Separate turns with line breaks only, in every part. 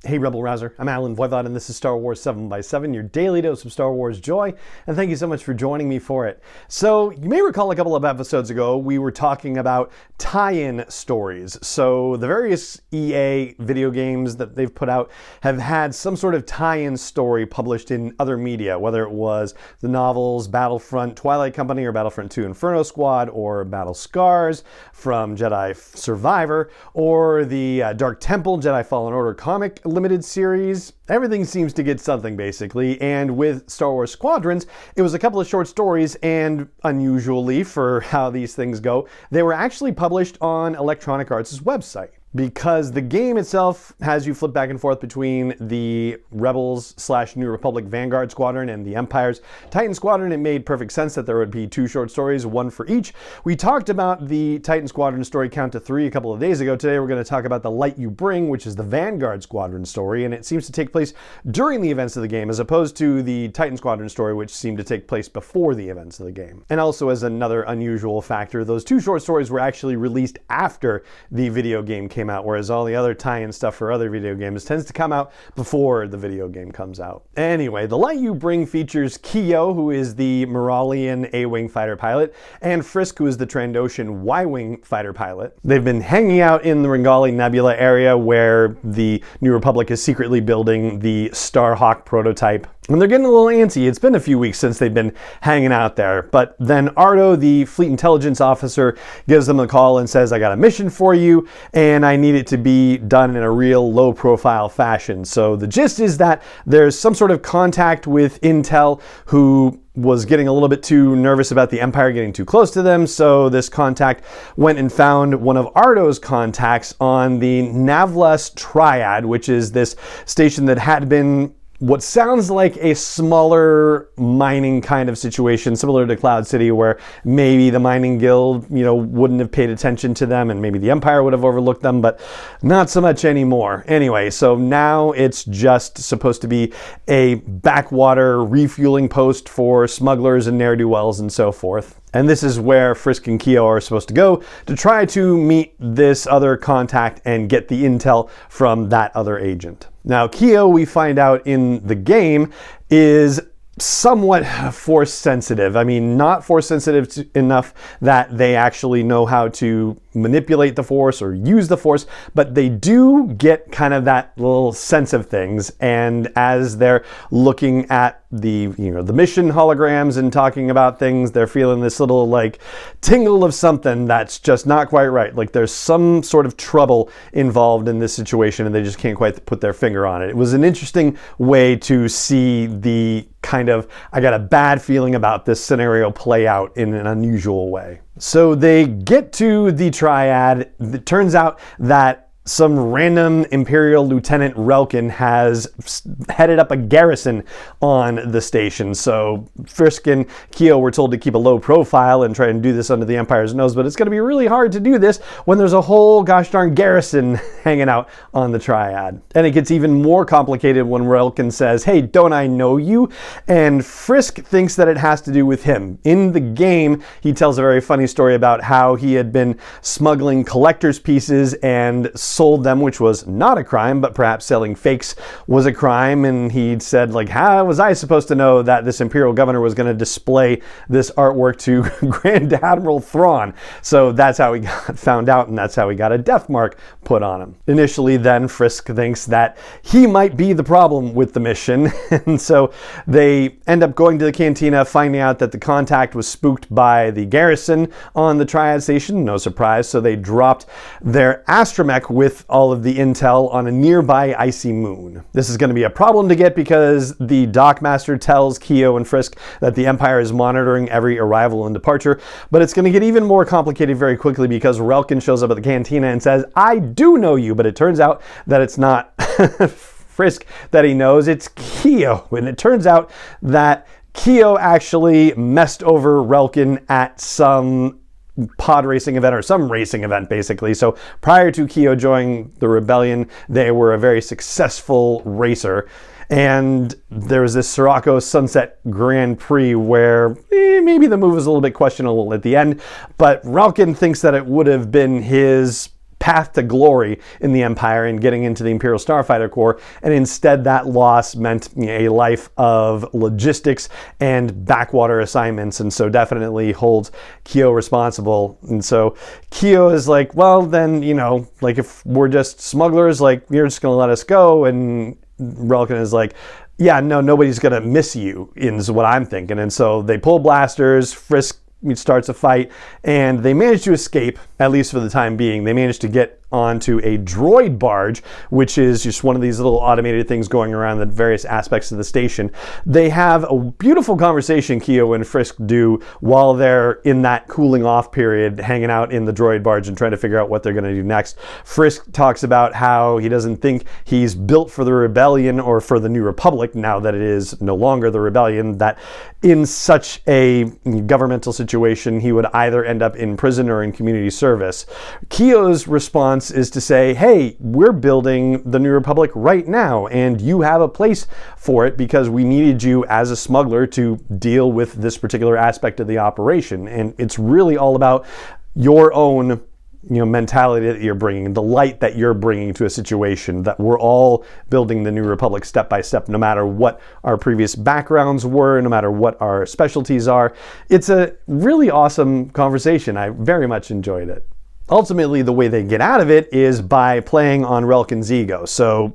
Hey Rebel Rouser, I'm Alan Voivod and this is Star Wars 7x7, your daily dose of Star Wars joy, and thank you so much for joining me for it. So, you may recall a couple of episodes ago, we were talking about tie-in stories. So, the various EA video games that they've put out have had some sort of tie-in story published in other media, whether it was the novels Battlefront Twilight Company or Battlefront 2 Inferno Squad or Battle Scars from Jedi Survivor or the Dark Temple Jedi Fallen Order comic limited series. Everything seems to get something basically, and with Star Wars Squadrons, it was a couple of short stories, and unusually for how these things go, they were actually published on Electronic Arts' website. Because the game itself has you flip back and forth between the Rebels / New Republic Vanguard Squadron and the Empire's Titan Squadron, it made perfect sense that there would be two short stories, one for each. We talked about the Titan Squadron story count to 3 a couple of days ago. Today we're going to talk about the Light You Bring, which is the Vanguard Squadron story, and it seems to take place during the events of the game as opposed to the Titan Squadron story, which seemed to take place before the events of the game. And also, as another unusual factor, those two short stories were actually released after the video game came out, whereas all the other tie-in stuff for other video games tends to come out before the video game comes out. Anyway, the Light You Bring features Keo, who is the Moralian A-Wing fighter pilot, and Frisk, who is the Trandoshan Y-Wing fighter pilot. They've been hanging out in the Ringali Nebula area where the New Republic is secretly building the Starhawk prototype. And they're getting a little antsy. It's been a few weeks since they've been hanging out there. But then Ardo, the fleet intelligence officer, gives them a call and says, I got a mission for you, and I need it to be done in a real low-profile fashion. So the gist is that there's some sort of contact with Intel who was getting a little bit too nervous about the Empire getting too close to them, so this contact went and found one of Ardo's contacts on the Navlas Triad, which is this station that had been what sounds like a smaller mining kind of situation, similar to Cloud City, where maybe the mining guild, wouldn't have paid attention to them and maybe the Empire would have overlooked them, but not so much anymore. Anyway, so now it's just supposed to be a backwater refueling post for smugglers and ne'er-do-wells and so forth. And this is where Frisk and Keo are supposed to go to try to meet this other contact and get the intel from that other agent. Now, Keo, we find out in the game, is somewhat force sensitive. I mean, not force sensitive enough that they actually know how to manipulate the force or use the force, but they do get kind of that little sense of things. And as they're looking at the mission holograms and talking about things, they're feeling this little tingle of something that's just not quite right. Like there's some sort of trouble involved in this situation and they just can't quite put their finger on it. It was an interesting way to see the kind of, I got a bad feeling about this scenario play out in an unusual way. So they get to the Triad. It turns out that some random Imperial Lieutenant Relkin has headed up a garrison on the station. So Frisk and Keo were told to keep a low profile and try and do this under the Empire's nose, but it's going to be really hard to do this when there's a whole gosh darn garrison hanging out on the Triad. And it gets even more complicated when Relkin says, hey, don't I know you? And Frisk thinks that it has to do with him. In the game, he tells a very funny story about how he had been smuggling collector's pieces and sold them, which was not a crime, but perhaps selling fakes was a crime. And he'd said, how was I supposed to know that this Imperial governor was going to display this artwork to Grand Admiral Thrawn? So that's how he got found out, and that's how he got a death mark put on him. Initially, then, Frisk thinks that he might be the problem with the mission, and so they end up going to the cantina, finding out that the contact was spooked by the garrison on the Triad station. No surprise, so they dropped their astromech with all of the intel on a nearby icy moon. This is going to be a problem to get because the Dockmaster tells Keo and Frisk that the Empire is monitoring every arrival and departure, but it's going to get even more complicated very quickly because Relkin shows up at the cantina and says, I do know you, but it turns out that it's not Frisk that he knows, it's Keo. And it turns out that Keo actually messed over Relkin at some pod racing event or some racing event basically. So prior to Keo joining the rebellion, they were a very successful racer. And there was this Sirocco Sunset Grand Prix where maybe the move was a little bit questionable at the end, but Relkin thinks that it would have been his path to glory in the Empire and getting into the Imperial Starfighter Corps, and instead that loss meant a life of logistics and backwater assignments, and so definitely holds Keo responsible. And so Keo is like, well then, like if we're just smugglers, like you're just gonna let us go, and Relkin is like, yeah, no, nobody's gonna miss you, is what I'm thinking. And so they pull blasters, Frisk starts a fight, and they manage to escape, at least for the time being. They manage to get onto a droid barge, which is just one of these little automated things going around the various aspects of the station. They have a beautiful conversation, Keo and Frisk do, while they're in that cooling off period, hanging out in the droid barge and trying to figure out what they're going to do next. Frisk talks about how he doesn't think he's built for the rebellion or for the New Republic, now that it is no longer the rebellion, that in such a governmental situation, he would either end up in prison or in community service. Keo's response is to say, hey, we're building the New Republic right now, and you have a place for it because we needed you as a smuggler to deal with this particular aspect of the operation. And it's really all about your own mentality that you're bringing, the light that you're bringing to a situation, that we're all building the New Republic step by step, no matter what our previous backgrounds were, no matter what our specialties are. It's a really awesome conversation. I very much enjoyed it. Ultimately, the way they get out of it is by playing on Relkin's ego. So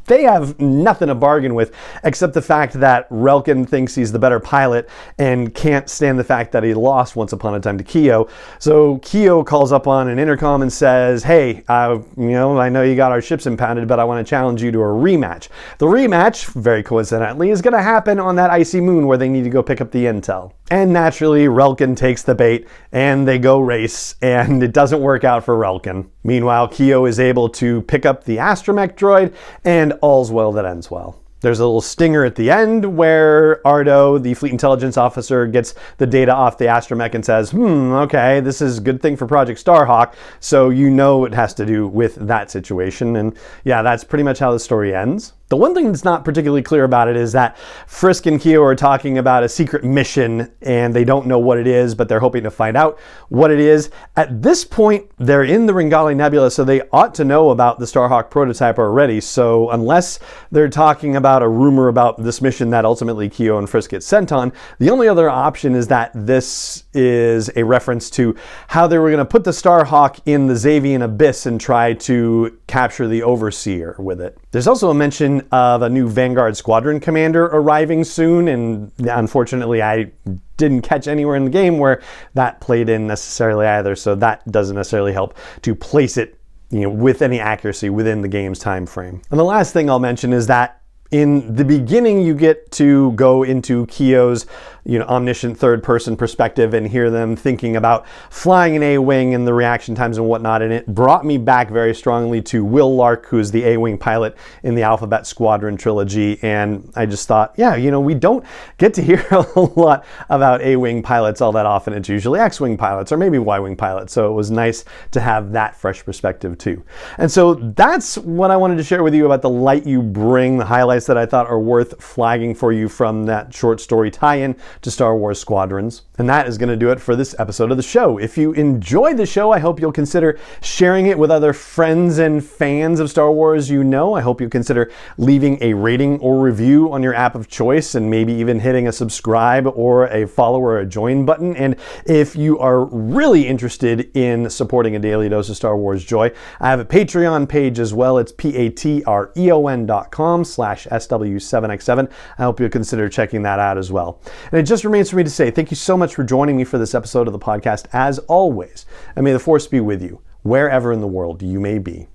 they have nothing to bargain with except the fact that Relkin thinks he's the better pilot and can't stand the fact that he lost once upon a time to Keo. So Keo calls up on an intercom and says, hey, I know you got our ships impounded, but I want to challenge you to a rematch. The rematch, very coincidentally, is going to happen on that icy moon where they need to go pick up the intel. And naturally, Relkin takes the bait and they go race, and it doesn't work out for Relkin. Meanwhile, Keo is able to pick up the astromech droid, and all's well that ends well. There's a little stinger at the end where Ardo, the fleet intelligence officer, gets the data off the astromech and says, okay, this is a good thing for Project Starhawk, so it has to do with that situation. And yeah, that's pretty much how the story ends. The one thing that's not particularly clear about it is that Frisk and Keo are talking about a secret mission and they don't know what it is, but they're hoping to find out what it is. At this point, they're in the Ringali Nebula, so they ought to know about the Starhawk prototype already. So unless they're talking about a rumor about this mission that ultimately Keo and Frisk get sent on, the only other option is that this is a reference to how they were going to put the Starhawk in the Xavian Abyss and try to capture the Overseer with it. There's also a mention of a new Vanguard Squadron commander arriving soon, and unfortunately I didn't catch anywhere in the game where that played in necessarily either, so that doesn't necessarily help to place it with any accuracy within the game's time frame. And the last thing I'll mention is that in the beginning, you get to go into Keo's omniscient third-person perspective and hear them thinking about flying an A-Wing and the reaction times and whatnot, and it brought me back very strongly to Will Lark, who's the A-Wing pilot in the Alphabet Squadron trilogy, and I just thought, yeah, we don't get to hear a lot about A-Wing pilots all that often. It's usually X-Wing pilots or maybe Y-Wing pilots, so it was nice to have that fresh perspective too. And so that's what I wanted to share with you about the light you bring, the highlights that I thought are worth flagging for you from that short story tie-in to Star Wars Squadrons. And that is going to do it for this episode of the show. If you enjoyed the show, I hope you'll consider sharing it with other friends and fans of Star Wars I hope you'll consider leaving a rating or review on your app of choice, and maybe even hitting a subscribe or a follow or a join button. And if you are really interested in supporting a daily dose of Star Wars joy, I have a Patreon page as well. It's patreon.com/SW7X7. I hope you'll consider checking that out as well. And it just remains for me to say thank you so much for joining me for this episode of the podcast, as always, and may the Force be with you, wherever in the world you may be.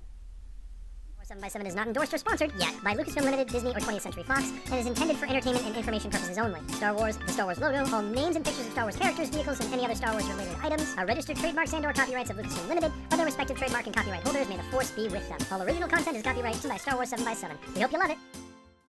7x7 is not endorsed or sponsored yet by Lucasfilm Limited, Disney, or 20th Century Fox, and is intended for entertainment and information purposes only. Star Wars, the Star Wars logo, all names and pictures of Star Wars characters, vehicles, and any other Star Wars related items are registered trademarks and/or copyrights of Lucasfilm Limited, or their respective trademark and copyright holders. May the Force be with them. All original content is copyrighted by Star Wars 7x7. We hope you love it.